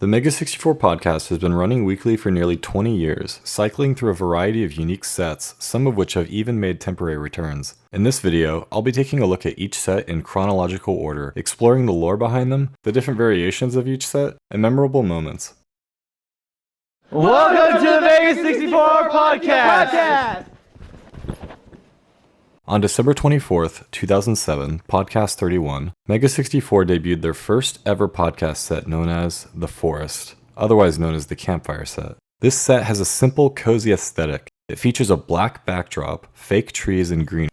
The Mega64 podcast has been running weekly for nearly 20 years, cycling through a variety of unique sets, some of which have even made temporary returns. In this video, I'll be taking a look at each set in chronological order, exploring the lore behind them, the different variations of each set, and memorable moments. Welcome to the Mega64 podcast! On December 24th, 2007, Podcast 31, Mega64 debuted their first ever podcast set known as The Forest, otherwise known as the Campfire Set. This set has a simple, cozy aesthetic. It features a black backdrop, fake trees and green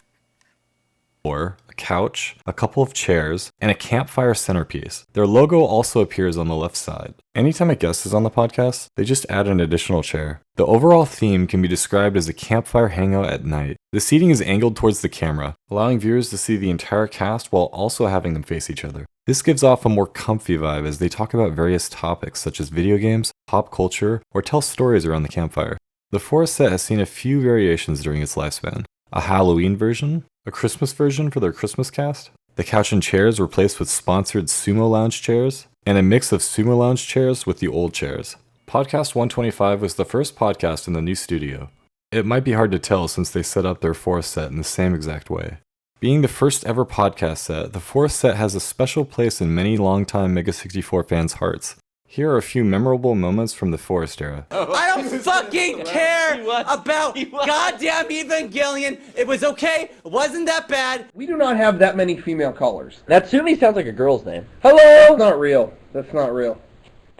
floor, a couch, a couple of chairs, and a campfire centerpiece. Their logo also appears on the left side. Anytime a guest is on the podcast, they just add an additional chair. The overall theme can be described as a campfire hangout at night. The seating is angled towards the camera, allowing viewers to see the entire cast while also having them face each other. This gives off a more comfy vibe as they talk about various topics such as video games, pop culture, or tell stories around the campfire. The Forest set has seen a few variations during its lifespan. A Halloween version, a Christmas version for their Christmas cast, the couch and chairs replaced with sponsored sumo lounge chairs, and a mix of sumo lounge chairs with the old chairs. Podcast 125 was the first podcast in the new studio. It might be hard to tell since they set up their Forest set in the same exact way. Being the first ever podcast set, the Forest set has a special place in many longtime Mega64 fans' hearts. Here are a few memorable moments from the Forest era. I don't fucking care about goddamn Evangelion. It was okay. It wasn't that bad. We do not have that many female callers. Natsumi sounds like a girl's name. Hello! That's not real. That's not real.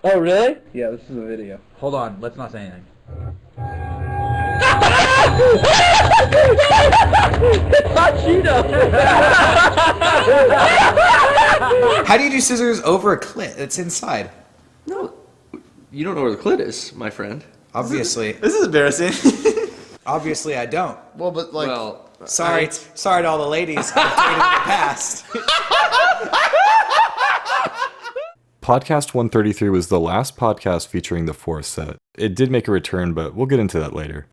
Oh, really? Yeah, this is a video. Hold on, let's not say anything. It's not Geno! How do you do scissors over a clit? It's inside. No, you don't know where the clit is, my friend. Obviously. This is embarrassing. Obviously I don't. Well, but like... Well, Sorry to all the ladies I've dated in the past. Podcast 133 was the last podcast featuring the Forest set. It did make a return, but we'll get into that later.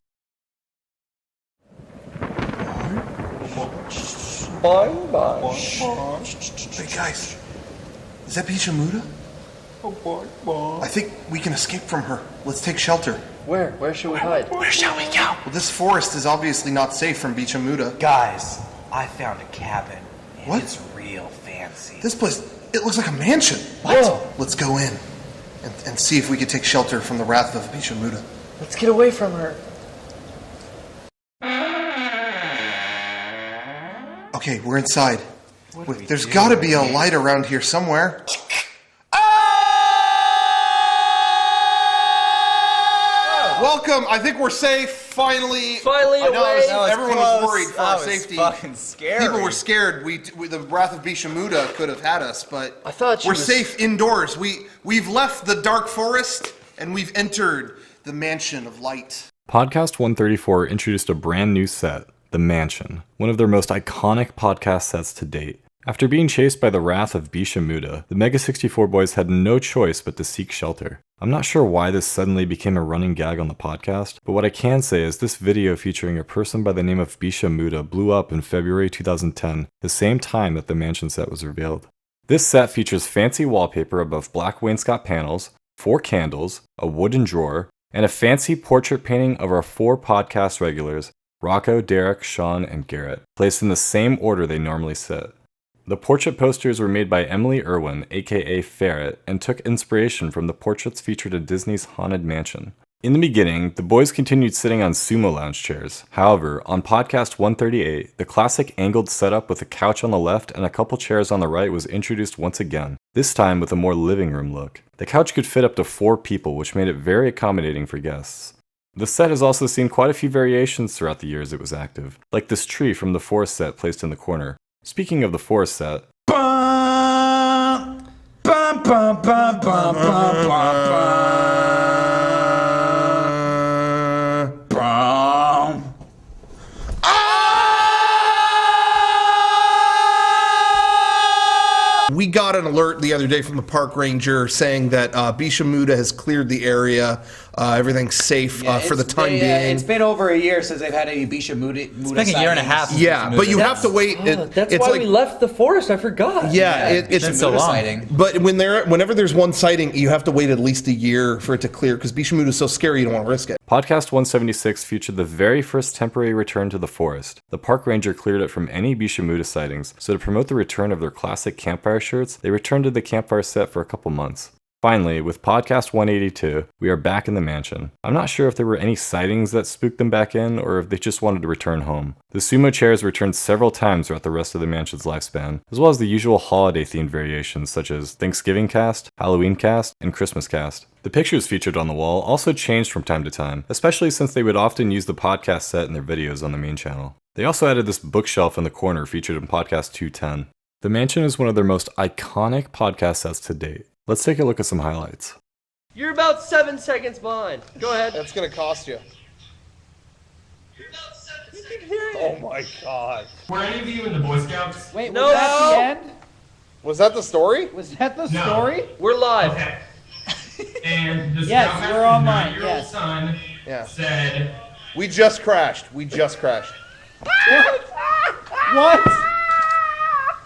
Hey guys, is that Bixa Muda? I think we can escape from her. Let's take shelter. Where? Where should we hide? Where shall we go? Well, this forest is obviously not safe from Bixa Muda. Guys, I found a cabin. And What? It's real fancy. This place, it looks like a mansion. What? Let's go in and see if we can take shelter from the wrath of Bixa Muda. Let's get away from her. Okay, we're inside. Wait, there's gotta be a light around here somewhere. Welcome. I think we're safe. Finally. Finally I know, away. everyone was worried for our safety. fucking scary. People were scared. The wrath of Bixa Muda could have had us, but I thought we're safe indoors. We've left the dark forest and we've entered the mansion of light. Podcast 134 introduced a brand new set, The Mansion, one of their most iconic podcast sets to date. After being chased by the wrath of Bixa Muda, the Mega64 boys had no choice but to seek shelter. I'm not sure why this suddenly became a running gag on the podcast, but what I can say is this video featuring a person by the name of Bixa Muda blew up in February 2010, the same time that the Mansion set was revealed. This set features fancy wallpaper above black wainscot panels, 4 candles, a wooden drawer, and a fancy portrait painting of our 4 podcast regulars, Rocco, Derek, Shawn, and Garrett, placed in the same order they normally sit. The portrait posters were made by Emily Irwin, aka Ferret, and took inspiration from the portraits featured in Disney's Haunted Mansion. In the beginning, the boys continued sitting on sumo lounge chairs. However, on podcast 138, the classic angled setup with a couch on the left and a couple chairs on the right was introduced once again, this time with a more living room look. The couch could fit up to 4 people, which made it very accommodating for guests. The set has also seen quite a few variations throughout the years it was active, like this tree from the Forest set placed in the corner. Speaking of the Forest set, We got an alert the other day from the park ranger saying that Bixa Muda has cleared the area Everything's safe for the time being. It's been over a year since they've had any Bixa Muda. It's been a year and a half. Yeah, but you have to wait. That's why we left the forest. I forgot. Yeah, it's been so long. Sighting. But whenever there's one sighting, you have to wait at least a year for it to clear because Bixa Muda is so scary you don't want to risk it. Podcast 176 featured the very first temporary return to the forest. The park ranger cleared it from any Bixa Muda sightings, so to promote the return of their classic campfire shirts, they returned to the campfire set for a couple months. Finally, with podcast 182, we are back in the mansion. I'm not sure if there were any sightings that spooked them back in, or if they just wanted to return home. The sumo chairs returned several times throughout the rest of the mansion's lifespan, as well as the usual holiday-themed variations such as Thanksgiving cast, Halloween cast, and Christmas cast. The pictures featured on the wall also changed from time to time, especially since they would often use the podcast set in their videos on the main channel. They also added this bookshelf in the corner featured in podcast 210. The mansion is one of their most iconic podcast sets to date. Let's take a look at some highlights. You're about 7 seconds behind. Go ahead. That's gonna cost you. Oh my god. Were any of you in the Boy Scouts? Wait, no. was that the end? Was that the story? Was that the No. story? We're live. Okay. And the Yes, Scoutmaster's we're online, 9-year-old yes. son Yeah. said, We just crashed. What?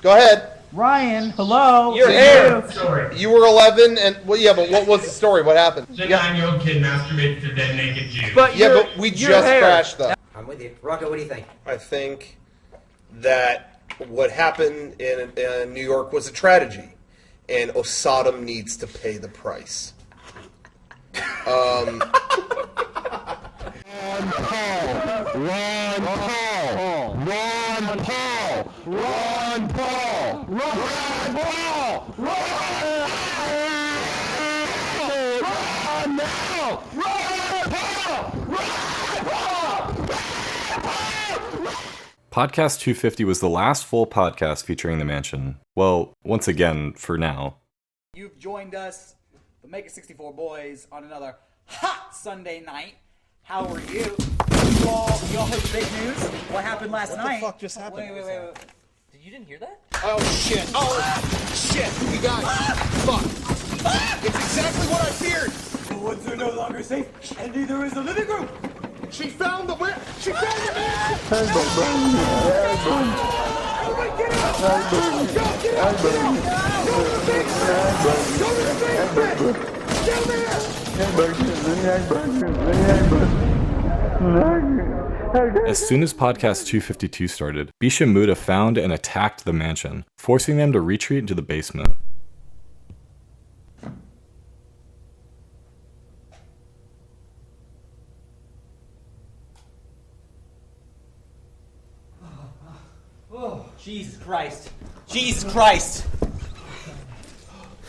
Go ahead. Ryan, hello. You're here. story. You were 11 and, well, yeah, but what was the story? What happened? The 9-year-old kid masturbated to dead naked Jew. Yeah, but we just crashed though. I'm with you. Rocco, what do you think? I think that what happened in New York was a tragedy, and Osadam needs to pay the price. Podcast 250 was the last full podcast featuring the mansion. Well, once again, for now. You've joined us, the Mega64 boys, on another hot Sunday night. How are you? You all heard the big news? What happened last night? What the fuck just happened? Wait. You didn't hear that? Oh shit! Oh shit! We got it! Fuck! It's exactly what I feared! The woods are no longer safe, and neither is the living room. She found the man! She found the man! Everybody get out! Go get out! Go to the big pit! Go to the big pit! Get there! As soon as podcast 252 started, Bixa Muda found and attacked the mansion, forcing them to retreat into the basement. Oh, Jesus Christ. Jesus Christ.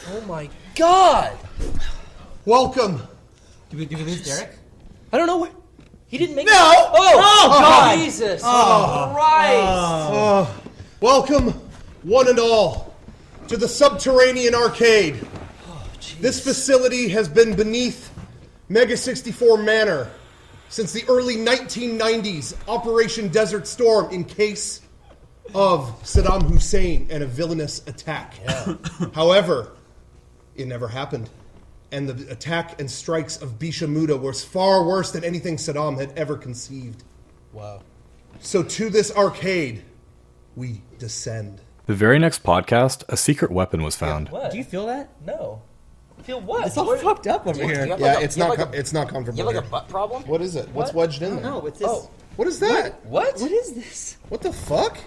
Oh my god. Welcome! Did we lose Derek? I don't know what. He didn't make No! it. Oh, God! Jesus Christ. Welcome, one and all, to the subterranean arcade. This facility has been beneath Mega64 Manor since the early 1990s, Operation Desert Storm, in case of Saddam Hussein and a villainous attack. However, it never happened. And the attack and strikes of Bixa Muda was far worse than anything Saddam had ever conceived. Wow. So to this arcade, we descend. The very next podcast, a secret weapon was found. What? Do you feel that? No. Feel what? It's all fucked up over here. Yeah, it's not comfortable. You have like a here. butt problem? What is it? What's wedged in there? No, it's this. Oh. What is that? What? What is this? What the fuck?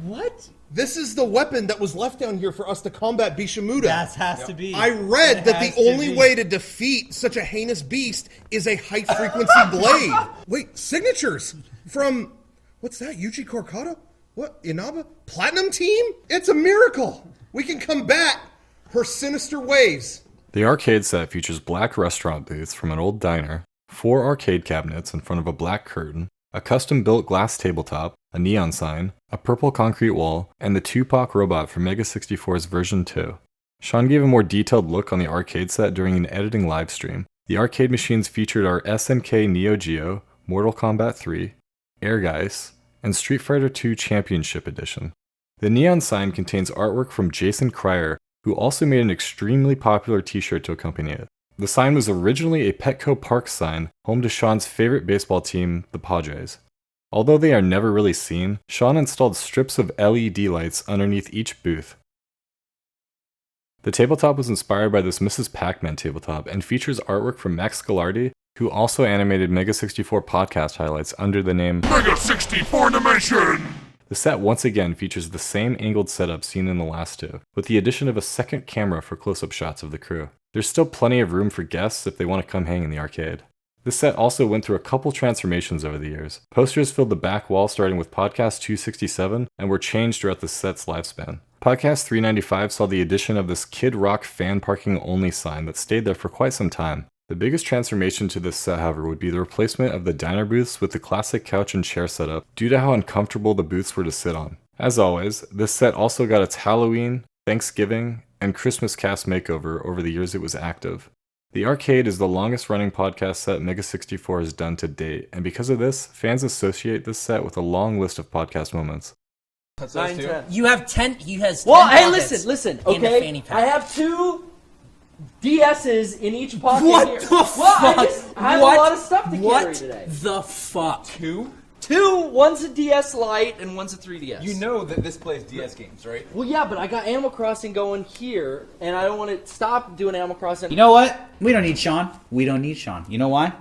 What? This is the weapon that was left down here for us to combat Bixa Muda. That has to be. I read It that has the to only be. way to defeat such a heinous beast is a high-frequency blade. Wait, signatures from, what's that, Yuji Korkado? What, Inaba? Platinum Team? It's a miracle. We can combat her sinister ways. The arcade set features black restaurant booths from an old diner, 4 arcade cabinets in front of a black curtain, a custom-built glass tabletop, a neon sign, a purple concrete wall, and the Tupac robot from Mega64's version 2. Shawn gave a more detailed look on the arcade set during an editing livestream. The arcade machines featured our SNK Neo Geo, Mortal Kombat 3, Ehrgeiz, and Street Fighter 2 Championship Edition. The neon sign contains artwork from Jason Cryer, who also made an extremely popular t-shirt to accompany it. The sign was originally a Petco Park sign, home to Shawn's favorite baseball team, the Padres. Although they are never really seen, Shawn installed strips of LED lights underneath each booth. The tabletop was inspired by this Mrs. Pac-Man tabletop and features artwork from Max Galardi, who also animated Mega64 podcast highlights under the name Mega64 Animation! The set once again features the same angled setup seen in the last two, with the addition of a second camera for close-up shots of the crew. There's still plenty of room for guests if they want to come hang in the arcade. This set also went through a couple transformations over the years. Posters filled the back wall starting with Podcast 267 and were changed throughout the set's lifespan. Podcast 395 saw the addition of this Kid Rock fan parking only sign that stayed there for quite some time. The biggest transformation to this set, however, would be the replacement of the diner booths with the classic couch and chair setup due to how uncomfortable the booths were to sit on. As always, this set also got its Halloween, Thanksgiving, and Christmas cast makeover over the years it was active. The arcade is the longest running podcast set Mega64 has done to date, and because of this, fans associate this set with a long list of podcast moments. 9, 10. You have 10. He has 10. Well, hey, pockets listen. in the Okay, fanny pack. I have 2 DSs in each pocket What here. the Well, fuck? I have What? a lot of stuff to What carry today. the fuck? 2, one's a DS Lite and one's a 3DS. You know that this plays DS games, right? Well, yeah, but I got Animal Crossing going here, and I don't want to stop doing Animal Crossing. You know what? We don't need Shawn. We don't need Shawn. You know why?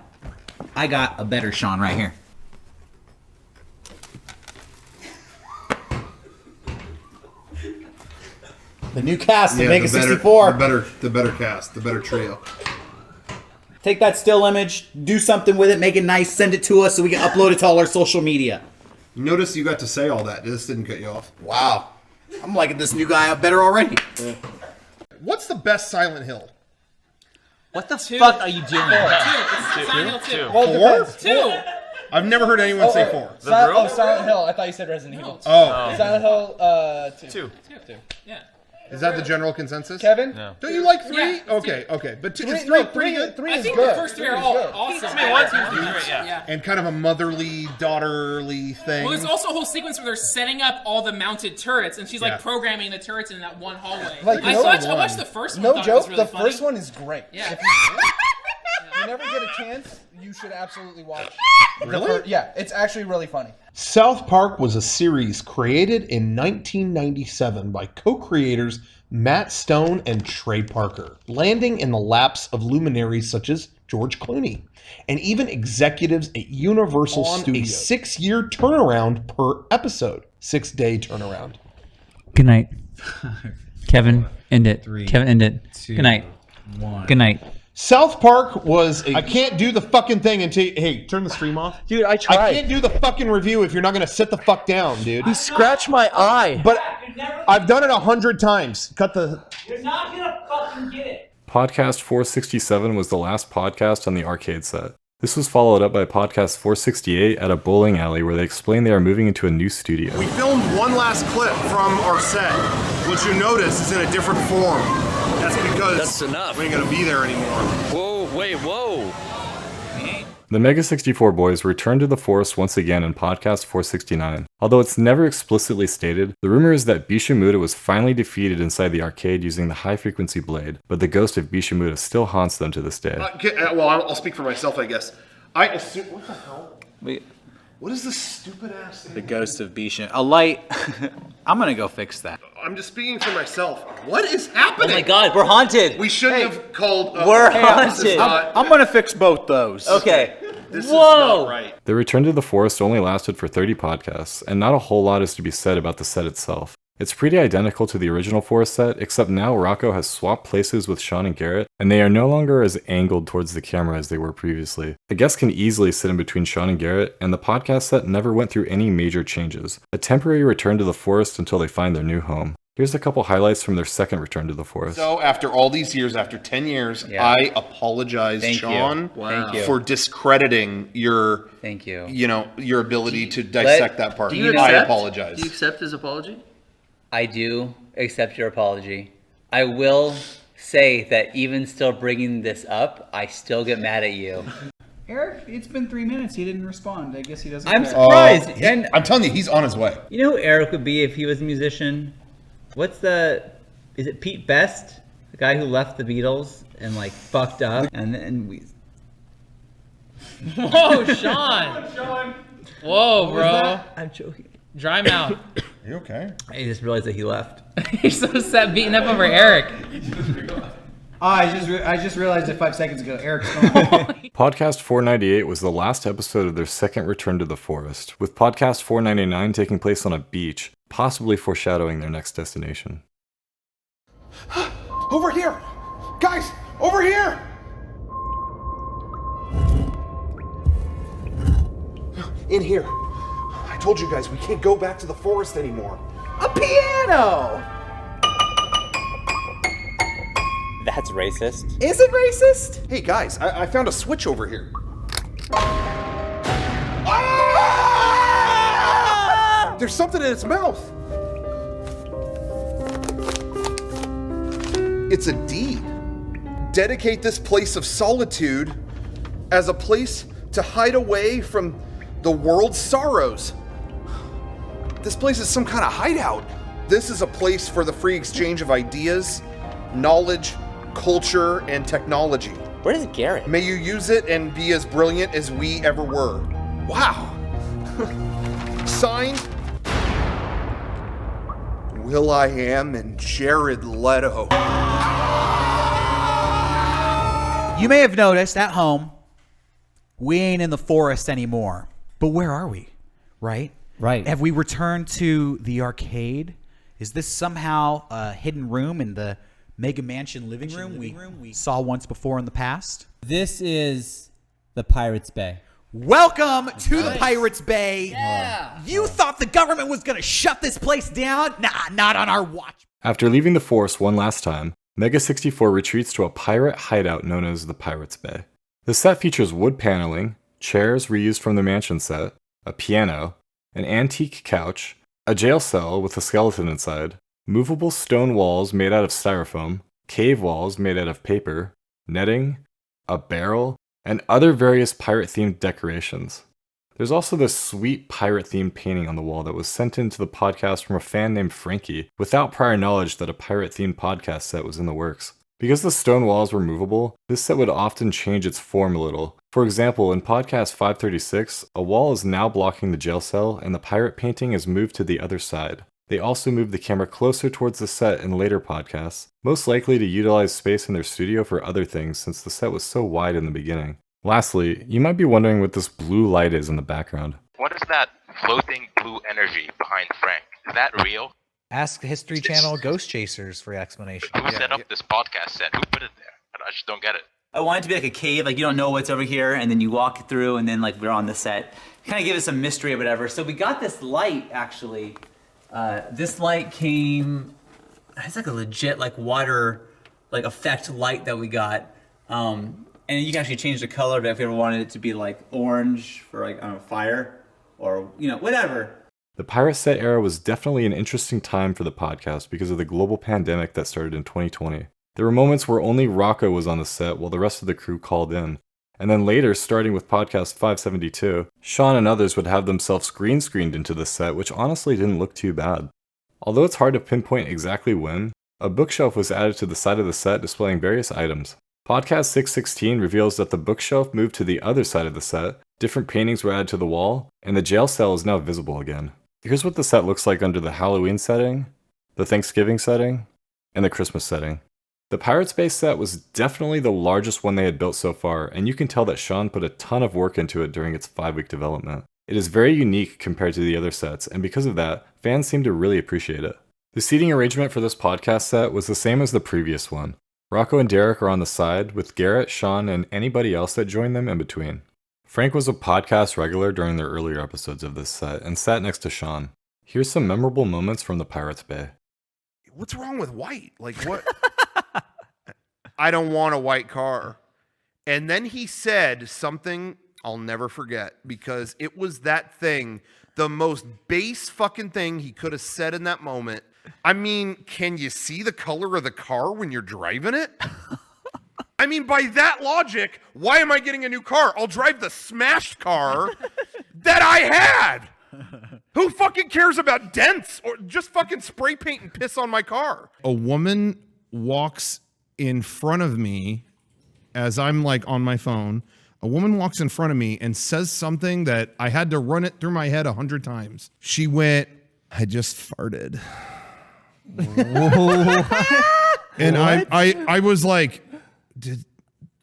I got a better Shawn right here. The new cast of Mega64. The better cast, the better trio. Take that still image, do something with it, make it nice, send it to us so we can upload it to all our social media. Notice you got to say all that. This didn't cut you off. Wow. I'm liking this new guy up better already. Yeah. What's the best Silent Hill? What the fuck are you doing? 2. Silent Hill 2. Well, 2. I've never heard anyone say 4. Silent Hill. I thought you said Resident Evil. Oh. Silent Hill 2. Yeah. Is that the general consensus? Kevin? No. Don't you like 3? Yeah, okay. But 2 is 3 pretty good. 3 I is think good. the first 3 are all awesome. I mean, 1, 2, 3, yeah. And kind of a motherly, daughterly thing. Well, there's also a whole sequence where they're setting up all the mounted turrets, and she's like Yeah. programming the turrets in that one hallway. Like, I watched the first one. No thought it joke, was really the funny. first one is great. Yeah. If you never get a chance, you should absolutely watch. Really? Yeah, it's actually really funny. South Park was a series created in 1997 by co-creators Matt Stone and Trey Parker, landing in the laps of luminaries such as George Clooney, and even executives at Universal Studios. A 6-year turnaround per episode. 6-day turnaround. Good night. Kevin, end it. Kevin, end it. Good night. 1. Good night. South Park was... I can't do the fucking thing until... Hey, turn the stream off. Dude, I tried. I can't do the fucking review if you're not going to sit the fuck down, dude. He scratched my eye. But I've done it 100 times. Cut the... You're not gonna fucking get it. Podcast 467 was the last podcast on the arcade set. This was followed up by Podcast 468 at a bowling alley where they explained they are moving into a new studio. We filmed one last clip from our set, which you notice is in a different form. That's because we ain't gonna be there anymore. Whoa, wait, whoa. The Mega64 boys returned to the forest once again in Podcast 469. Although it's never explicitly stated, the rumor is that Bixa Muda was finally defeated inside the arcade using the high-frequency blade, but the ghost of Bixa Muda still haunts them to this day. Well, I'll speak for myself, I guess. I assume... What the hell? Wait, What is this stupid ass thing? the ghost of Bixa. A light. I'm gonna go fix that. I'm just speaking for myself. What is happening? Oh my god, we're haunted. We shouldn't have called... We're this is haunted. not- I'm gonna fix both those. Okay. This is not right. The return to the forest only lasted for 30 podcasts, and not a whole lot is to be said about the set itself. It's pretty identical to the original forest set, except now Rocco has swapped places with Shawn and Garrett, and they are no longer as angled towards the camera as they were previously. A guest can easily sit in between Shawn and Garrett, and the podcast set never went through any major changes. A temporary return to the forest until they find their new home. Here's a couple highlights from their second return to the forest. So after all these years, after 10 years, I apologize, Shawn, for discrediting your, your ability to dissect that part. I apologize. Do you accept his apology? I do accept your apology. I will say that even still bringing this up, I still get mad at you. Eric, it's been 3 minutes. He didn't respond. I guess he doesn't. I'm surprised. And I'm telling you, he's on his way. You know who Eric would be if he was a musician? Is it Pete Best? guy who left the Beatles and like fucked up, and then we. Whoa, Shawn! Whoa, bro! I'm joking. Dry mouth. You okay? I just realized that he left. He's so sad, beating up over Eric. Oh, I just realized it 5 seconds ago. Eric's gone. Podcast 498 was the last episode of their second return to the forest, with podcast 499 taking place on a beach, possibly foreshadowing their next destination. Over here! Guys, over here! In here. I told you guys we can't go back to the forest anymore. A piano! That's racist. Is it racist? Hey guys, I found a switch over here. Ah! There's something in its mouth. It's a deed. Dedicate this place of solitude as a place to hide away from the world's sorrows. This place is some kind of hideout. This is a place for the free exchange of ideas, knowledge, culture, and technology. Where is Garrett? May you use it and be as brilliant as we ever were. Wow. Signed, Will.i.am and Jared Leto. You may have noticed at home, we ain't in the forest anymore. But where are we? Right? Right. Have we returned to the arcade? Is this somehow a hidden room in the Mega Mansion living room we saw once before in the past? This is the Pirates Bay. Welcome to the Pirates Bay. Yeah. You thought the government was going to shut this place down? Nah, not on our watch. After leaving the forest one last time, Mega64 retreats to a pirate hideout known as the Pirates Bay. The set features wood paneling, chairs reused from the mansion set, a piano, an antique couch, a jail cell with a skeleton inside, movable stone walls made out of styrofoam, cave walls made out of paper, netting, a barrel, and other various pirate-themed decorations. There's also this sweet pirate-themed painting on the wall that was sent into the podcast from a fan named Frankie without prior knowledge that a pirate-themed podcast set was in the works. Because the stone walls were movable, this set would often change its form a little. For example, in podcast 536, a wall is now blocking the jail cell and the pirate painting is moved to the other side. They also moved the camera closer towards the set in later podcasts, most likely to utilize space in their studio for other things since the set was so wide in the beginning. Lastly, you might be wondering what this blue light is in the background. What is that floating blue energy behind Frank? Is that real? Ask the History Channel Ghost Chasers for explanation. Who set up this podcast set? Who put it there? I just don't get it. I want it to be like a cave, like you don't know what's over here, and then you walk through, and then like we're on the set. Kind of give it some mystery or whatever. So we got this light, actually. This light came, it's like a legit like water, like effect light that we got. And you can actually change the color of it if you ever wanted it to be like orange for like, I don't know, fire, or, you know, whatever. The pirate set era was definitely an interesting time for the podcast because of the global pandemic that started in 2020. There were moments where only Rocco was on the set while the rest of the crew called in. And then later, starting with podcast 572, Shawn and others would have themselves green screened into the set, which honestly didn't look too bad. Although it's hard to pinpoint exactly when, a bookshelf was added to the side of the set displaying various items. Podcast 616 reveals that the bookshelf moved to the other side of the set, different paintings were added to the wall, and the jail cell is now visible again. Here's what the set looks like under the Halloween setting, the Thanksgiving setting, and the Christmas setting. The Pirates Bay set was definitely the largest one they had built so far, and you can tell that Shawn put a ton of work into it during its 5-week development. It is very unique compared to the other sets, and because of that, fans seem to really appreciate it. The seating arrangement for this podcast set was the same as the previous one. Rocco and Derek are on the side, with Garrett, Shawn, and anybody else that joined them in between. Frank was a podcast regular during the earlier episodes of this set, and sat next to Shawn. Here's some memorable moments from the Pirates Bay. What's wrong with white? Like, what? I don't want a white car. And then he said something I'll never forget, because it was that thing, the most base fucking thing he could have said in that moment. I mean, can you see the color of the car when you're driving it? I mean, by that logic, why am I getting a new car? I'll drive the smashed car that I had. Who fucking cares about dents? Or just fucking spray paint and piss on my car. A woman walks in front of me as I'm like on my phone. A woman walks in front of me and says something that I had to run it through my head 100 times. She went, "I just farted." And I was like, did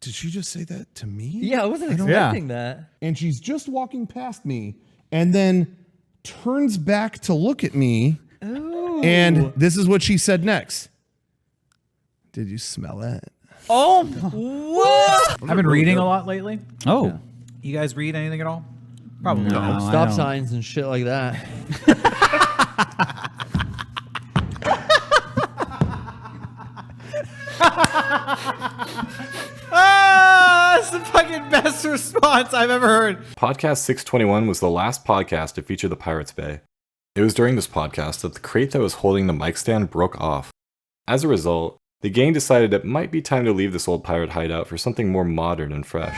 she just say that to me? Yeah, I wasn't expecting that. And she's just walking past me and then turns back to look at me. Ooh. And this is what she said next. "Did you smell it?" Oh, what? I've been reading a lot lately. Oh. Yeah. You guys read anything at all? Probably No, not. stop signs and shit like that. That's the fucking best response I've ever heard. Podcast 621 was the last podcast to feature the Pirates Bay. It was during this podcast that the crate that was holding the mic stand broke off. As a result, the gang decided it might be time to leave this old pirate hideout for something more modern and fresh.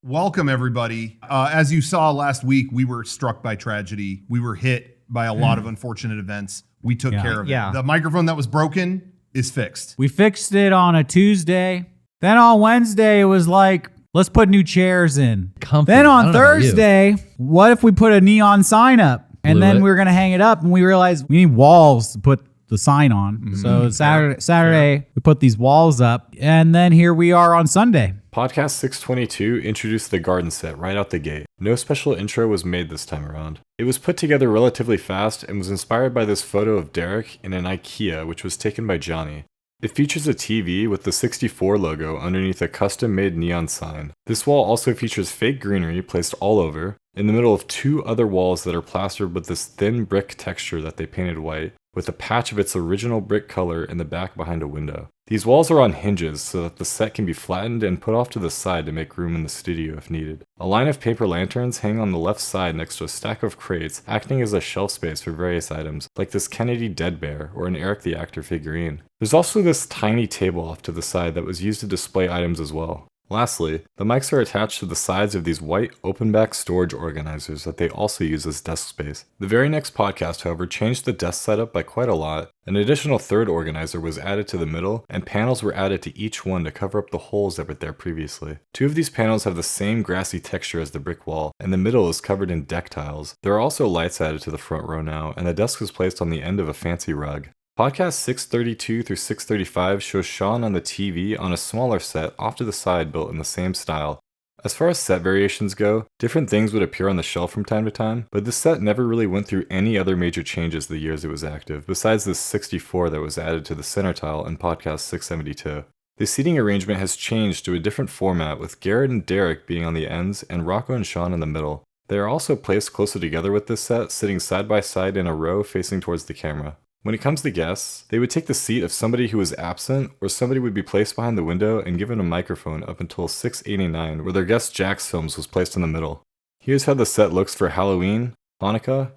Welcome, everybody. As you saw last week, we were struck by tragedy. We were hit by a lot of unfortunate events. We took care of it. Yeah. The microphone that was broken is fixed. We fixed it on a Tuesday. Then on Wednesday, it was like, let's put new chairs in. Comfy. Then I on don't know about you. Thursday, what if we put a neon sign up? And Blew then it. we were going to hang it up, and we realized we need walls to put the sign on. So Saturday, we put these walls up, and then here we are on Sunday. Podcast 622 introduced the garden set right out the gate. No special intro was made this time around. It was put together relatively fast and was inspired by this photo of Derek in an IKEA, which was taken by Johnny. It features a TV with the 64 logo underneath a custom-made neon sign. This wall also features fake greenery placed all over, in the middle of two other walls that are plastered with this thin brick texture that they painted white, with a patch of its original brick color in the back behind a window. These walls are on hinges so that the set can be flattened and put off to the side to make room in the studio if needed. A line of paper lanterns hang on the left side next to a stack of crates, acting as a shelf space for various items, like this Kennedy dead bear or an Eric the Actor figurine. There's also this tiny table off to the side that was used to display items as well. Lastly, the mics are attached to the sides of these white open-back storage organizers that they also use as desk space. The very next podcast, however, changed the desk setup by quite a lot. An additional third organizer was added to the middle, and panels were added to each one to cover up the holes that were there previously. Two of these panels have the same grassy texture as the brick wall, and the middle is covered in deck tiles. There are also lights added to the front row now, and the desk is placed on the end of a fancy rug. Podcast 632 through 635 shows Shawn on the TV on a smaller set off to the side built in the same style. As far as set variations go, different things would appear on the shelf from time to time, but this set never really went through any other major changes the years it was active, besides this 64 that was added to the center tile in Podcast 672. The seating arrangement has changed to a different format, with Garrett and Derek being on the ends and Rocco and Shawn in the middle. They are also placed closer together with this set, sitting side by side in a row facing towards the camera. When it comes to guests, they would take the seat of somebody who was absent, or somebody would be placed behind the window and given a microphone up until 689, where their guest Jack's Films was placed in the middle. Here's how the set looks for Halloween, Hanukkah,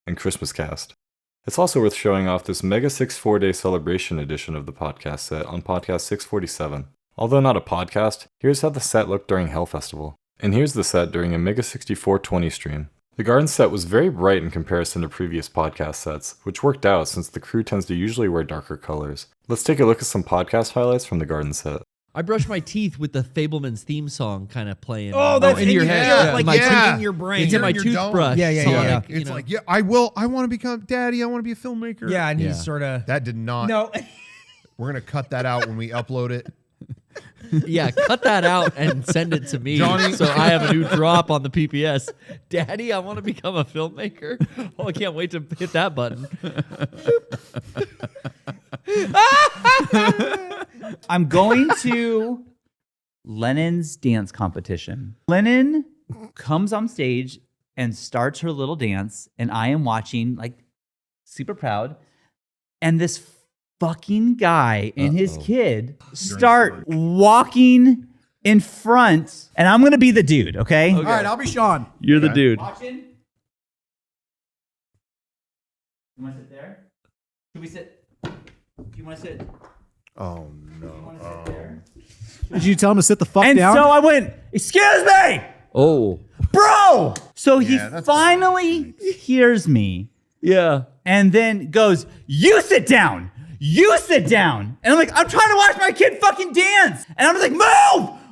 and Christmas cast. It's also worth showing off this Mega64 Day Celebration edition of the podcast set on Podcast 647. Although not a podcast, here's how the set looked during Hell Festival. And here's the set during a Mega64 20 stream. The garden set was very bright in comparison to previous podcast sets, which worked out since the crew tends to usually wear darker colors. Let's take a look at some podcast highlights from the garden set. I brushed my teeth with the Fableman's theme song kind of playing. Oh, that's in your head. Yeah, like it's in your brain. It's in my your dome. toothbrush. Yeah. It's like, yeah, I want to become daddy. I want to be a filmmaker. Yeah, and he's sort of... That did not. No. We're going to cut that out when we upload it. Yeah, cut that out and send it to me. Johnny. So I have a new drop on the PPS. Daddy, I want to become a filmmaker. Oh, I can't wait to hit that button. I'm going to Lennon's dance competition. Lennon comes on stage and starts her little dance, and I am watching, like, super proud. And this fucking guy and his kid start walking in front, and I'm gonna be the dude, okay? All right, I'll be Shawn. You're the dude. Watching. You want to sit there? Should we sit? Do you want to sit? Oh, You want to no. sit there? Did you tell him to sit the fuck And down? so I went, excuse me, Oh. bro. So he Yeah, that's finally hears me Yeah. and then goes, you sit down. you sit down. And I'm like, I'm trying to watch my kid fucking dance. And I'm just like,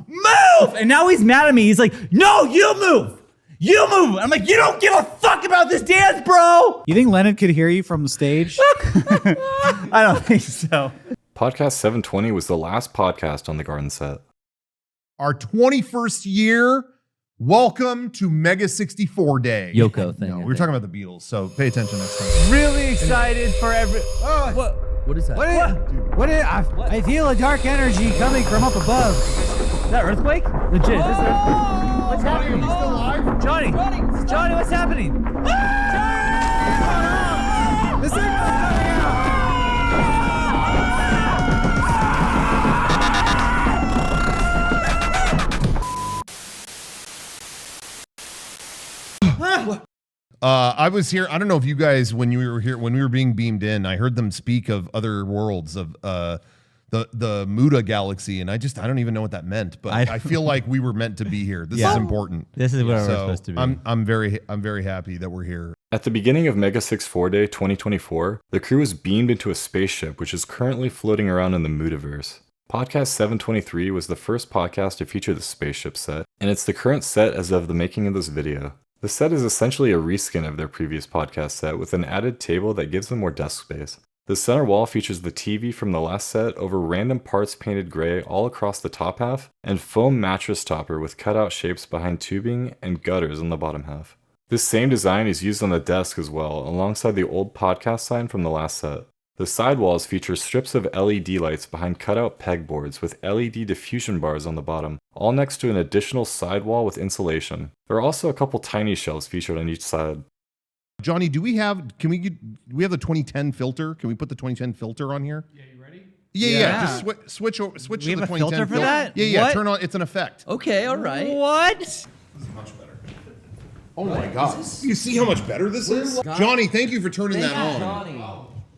move. And now he's mad at me. He's like, no, you move. You move. I'm like, you don't give a fuck about this dance, bro. You think Lennon could hear you from the stage? I don't think so. Podcast 720 was the last podcast on the garden set. Our 21st year. Welcome to Mega64 Day. Yoko thing. No, we were talking about the Beatles, so pay attention next time. Really excited for every. What is that? I feel a dark energy coming from up above. Is that earthquake? Legit. Is this earthquake? What's happening? Are you still alive? Johnny, what's happening? The signal's coming out. I was here. I don't know if you guys, when we were being beamed in, I heard them speak of other worlds of the Muda galaxy, and I don't even know what that meant. But I feel like we were meant to be here. This is important. This is where we're supposed to be. I'm very happy that we're here. At the beginning of Mega64 Day 2024, the crew was beamed into a spaceship which is currently floating around in the Mudaverse. Podcast 723 was the first podcast to feature the Spaceship Set, and it's the current set as of the making of this video. The set is essentially a reskin of their previous podcast set with an added table that gives them more desk space. The center wall features the TV from the last set over random parts painted gray all across the top half, and foam mattress topper with cutout shapes behind tubing and gutters on the bottom half. This same design is used on the desk as well, alongside the old podcast sign from the last set. The sidewalls feature strips of LED lights behind cutout pegboards with LED diffusion bars on the bottom, all next to an additional sidewall with insulation. There are also a couple tiny shelves featured on each side. Johnny, do we have the 2010 filter? Can we put the 2010 filter on here? Yeah, you ready? Yeah. Just switch to the 2010 filter for that? Yeah. What? Turn on. It's an effect. Okay, all right. What? This is much better. Oh my God! You see how much better this is, Johnny? Thank you for turning that on. Johnny.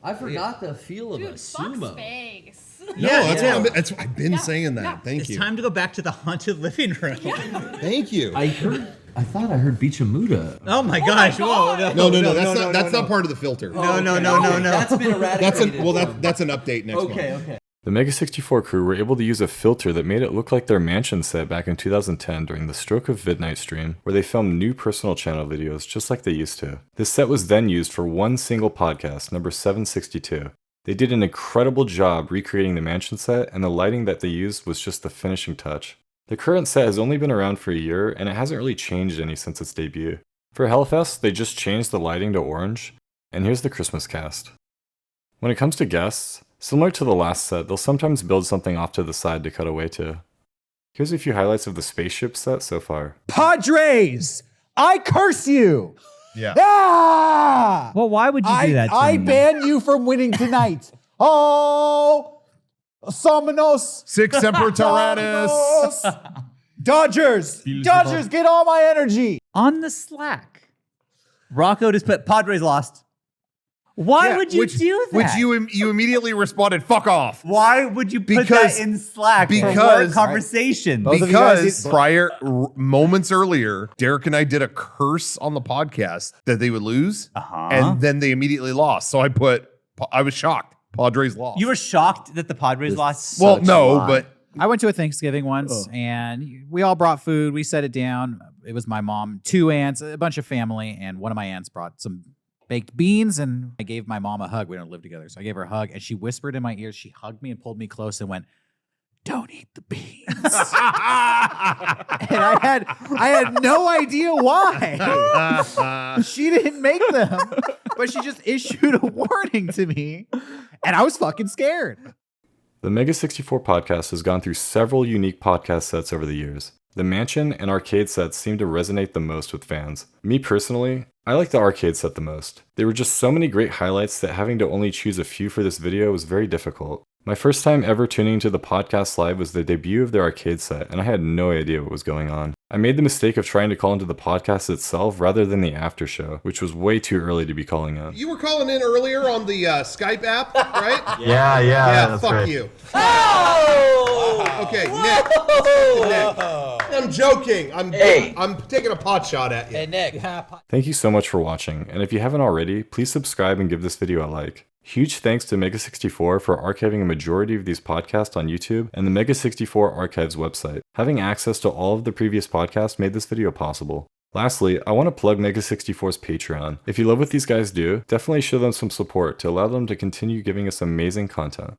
I forgot the feel of a sumo. Space. No, that's what I've been saying that. Thank It's you. time to go back to the haunted living room. Thank you. I thought I heard Bixa Muda. Oh my gosh! Whoa! No. That's not part of the filter. No. That's been eradicated. That's an update next month. Okay. The Mega64 crew were able to use a filter that made it look like their mansion set back in 2010 during the Stroke of Midnight stream, where they filmed new personal channel videos just like they used to. This set was then used for one single podcast, number 762. They did an incredible job recreating the mansion set, and the lighting that they used was just the finishing touch. The current set has only been around for a year, and it hasn't really changed any since its debut. For Hellfest, they just changed the lighting to orange, and here's the Christmas cast. When it comes to guests, similar to the last set, they'll sometimes build something off to the side to cut away to. Here's a few highlights of the Spaceship Set so far. Padres, I curse you! Yeah. Ah! Well, why would you do that to I me? ban you from winning tonight. Oh! Somenos! Six Semper Tyrannis! Dodgers, get all my energy! On the Slack, Rocco just put Padres lost. Why would you do that? Which you immediately responded, "Fuck off." Why would you put that in Slack for work conversation? Because moments earlier, Derek and I did a curse on the podcast that they would lose, and then they immediately lost. So I was shocked. Padres lost. You were shocked that the Padres lost? Well, no, but I went to a Thanksgiving once, and we all brought food. We set it down. It was my mom, 2 aunts, a bunch of family, and one of my aunts brought some baked beans, and I gave my mom a hug. We don't live together, so I gave her a hug, and she whispered in my ear. She hugged me and pulled me close and went, "Don't eat the beans." And I had no idea why. She didn't make them, but she just issued a warning to me, and I was fucking scared. The Mega64 podcast has gone through several unique podcast sets over the years. The mansion and arcade sets seem to resonate the most with fans. Me personally, I like the arcade set the most. There were just so many great highlights that having to only choose a few for this video was very difficult. My first time ever tuning into the podcast live was the debut of their arcade set, and I had no idea what was going on. I made the mistake of trying to call into the podcast itself rather than the after show, which was way too early to be calling in. you were calling in earlier on the Skype app, right? Yeah, fuck right. you. Oh! Okay, Nick. I'm joking. I'm taking a pot shot at you. Hey, Nick. Thank you so much for watching, and if you haven't already, please subscribe and give this video a like. Huge thanks to Mega64 for archiving a majority of these podcasts on YouTube and the Mega64 Archives website. Having access to all of the previous podcasts made this video possible. Lastly, I want to plug Mega64's Patreon. If you love what these guys do, definitely show them some support to allow them to continue giving us amazing content.